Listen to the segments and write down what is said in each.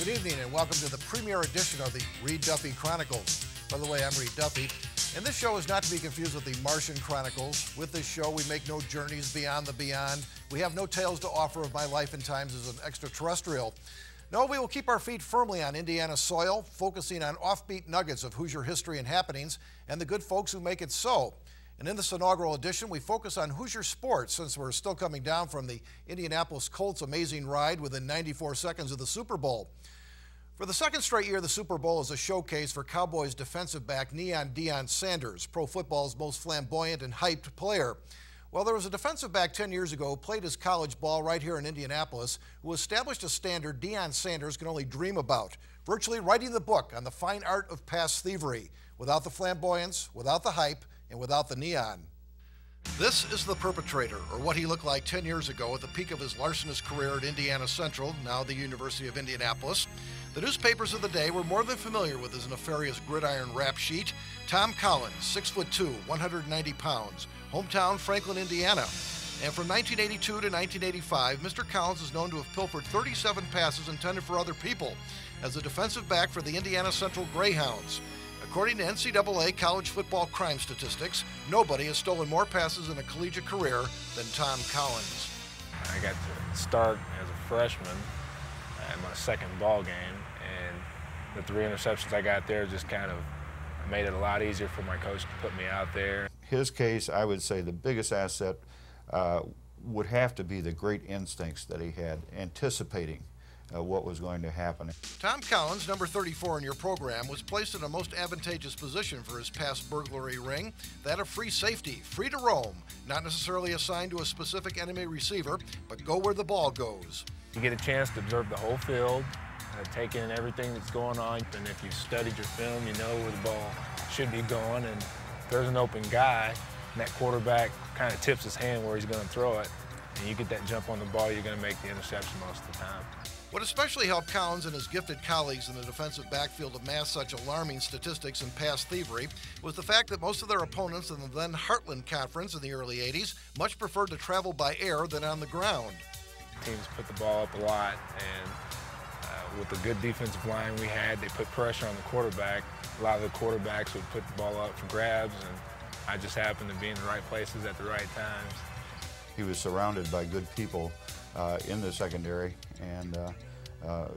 Good evening and welcome to the premiere edition of the Reid Duffy Chronicles. By the way, I'm Reid Duffy, and this show is not to be confused with the Martian Chronicles. With this show, we make no journeys beyond the beyond. We have no tales to offer of my life and times as an extraterrestrial. No, we will keep our feet firmly on Indiana soil, focusing on offbeat nuggets of Hoosier history and happenings and the good folks who make it so. And in this inaugural edition, we focus on Hoosier sports since we're still coming down from the Indianapolis Colts' amazing ride within 94 seconds of the Super Bowl. For the second straight year, the Super Bowl is a showcase for Cowboys defensive back Neon Deion Sanders, pro football's most flamboyant and hyped player. Well, there was a defensive back 10 years ago who played his college ball right here in Indianapolis who established a standard Deion Sanders can only dream about, virtually writing the book on the fine art of pass thievery, without the flamboyance, without the hype, and without the neon. This is the perpetrator, or what he looked like 10 years ago at the peak of his larcenous career at Indiana Central, now the University of Indianapolis. The newspapers of the day were more than familiar with his nefarious gridiron rap sheet. Tom Collins, 6'2", 190 pounds, hometown Franklin, Indiana. And from 1982 to 1985, Mr. Collins is known to have pilfered 37 passes intended for other people as a defensive back for the Indiana Central Greyhounds. According to NCAA college football crime statistics, nobody has stolen more passes in a collegiate career than Tom Collins. I got to start as a freshman at my second ball game, and the 3 interceptions I got there just kind of made it a lot easier for my coach to put me out there. His case, I would say the biggest asset would have to be the great instincts that he had, anticipating what was going to happen. Tom Collins, number 34 in your program, was placed in a most advantageous position for his past burglary ring, that of free safety, free to roam, not necessarily assigned to a specific enemy receiver, but go where the ball goes. You get a chance to observe the whole field, take in everything that's going on, and if you've studied your film, you know where the ball should be going, and if there's an open guy, and that quarterback kind of tips his hand where he's going to throw it, and you get that jump on the ball, you're going to make the interception most of the time. What especially helped Collins and his gifted colleagues in the defensive backfield amass such alarming statistics in pass thievery was the fact that most of their opponents in the then Heartland Conference in the early 80s much preferred to travel by air than on the ground. Teams put the ball up a lot, and with the good defensive line we had, they put pressure on the quarterback. A lot of the quarterbacks would put the ball up for grabs, and I just happened to be in the right places at the right times. He was surrounded by good people in the secondary, and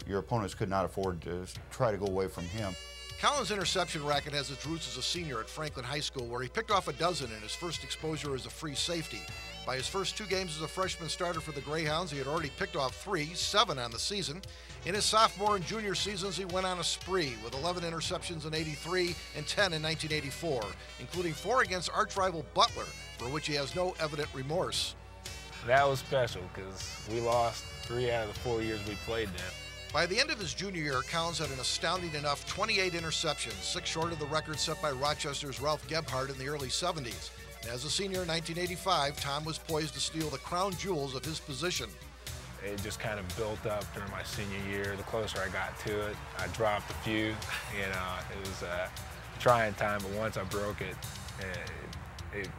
your opponents could not afford to try to go away from him. Collins' interception racket has its roots as a senior at Franklin High School, where he picked off a dozen in his first exposure as a free safety. By his first 2 games as a freshman starter for the Greyhounds, he had already picked off 7 on the season. In his sophomore and junior seasons, he went on a spree with 11 interceptions in '83 and 10 in 1984, including 4 against arch-rival Butler, for which he has no evident remorse. That was special because we lost 3 out of the 4 years we played there. By the end of his junior year, Collins had an astounding enough 28 interceptions, 6 short of the record set by Rochester's Ralph Gebhardt in the early 70s. And as a senior in 1985, Tom was poised to steal the crown jewels of his position. It just kind of built up during my senior year. The closer I got to it, I dropped a few. You know, it was a trying time, but once I broke it, it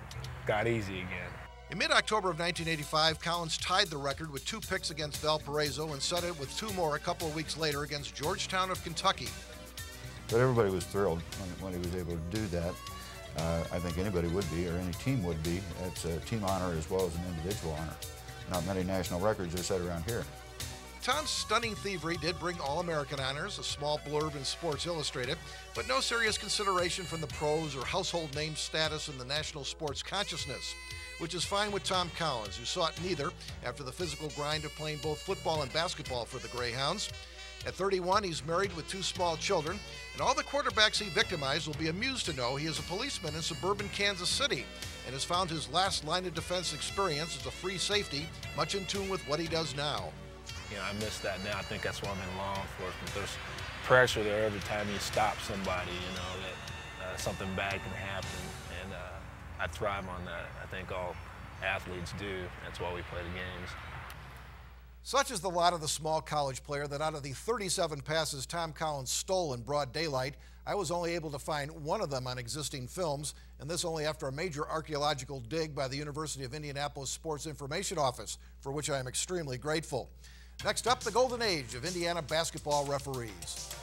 got easy again. In mid-October of 1985, Collins tied the record with 2 picks against Valparaiso and set it with 2 more a couple of weeks later against Georgetown of Kentucky. But everybody was thrilled when he was able to do that. I think anybody would be, or any team would be. It's a team honor as well as an individual honor. Not many national records are set around here. Tom's stunning thievery did bring All-American honors, a small blurb in Sports Illustrated, but no serious consideration from the pros or household name status in the national sports consciousness, which is fine with Tom Collins, who sought neither after the physical grind of playing both football and basketball for the Greyhounds. At 31, he's married with 2 small children, and all the quarterbacks he victimized will be amused to know he is a policeman in suburban Kansas City and has found his last line of defense experience as a free safety, much in tune with what he does now. You know, I miss that now. I think that's why I'm in law enforcement. There's pressure there every time you stop somebody, you know, that something bad can happen, and I thrive on that. I think all athletes do. That's why we play the games. Such is the lot of the small college player that out of the 37 passes Tom Collins stole in broad daylight, I was only able to find 1 of them on existing films, and this only after a major archaeological dig by the University of Indianapolis Sports Information Office, for which I am extremely grateful. Next up, the golden age of Indiana basketball referees.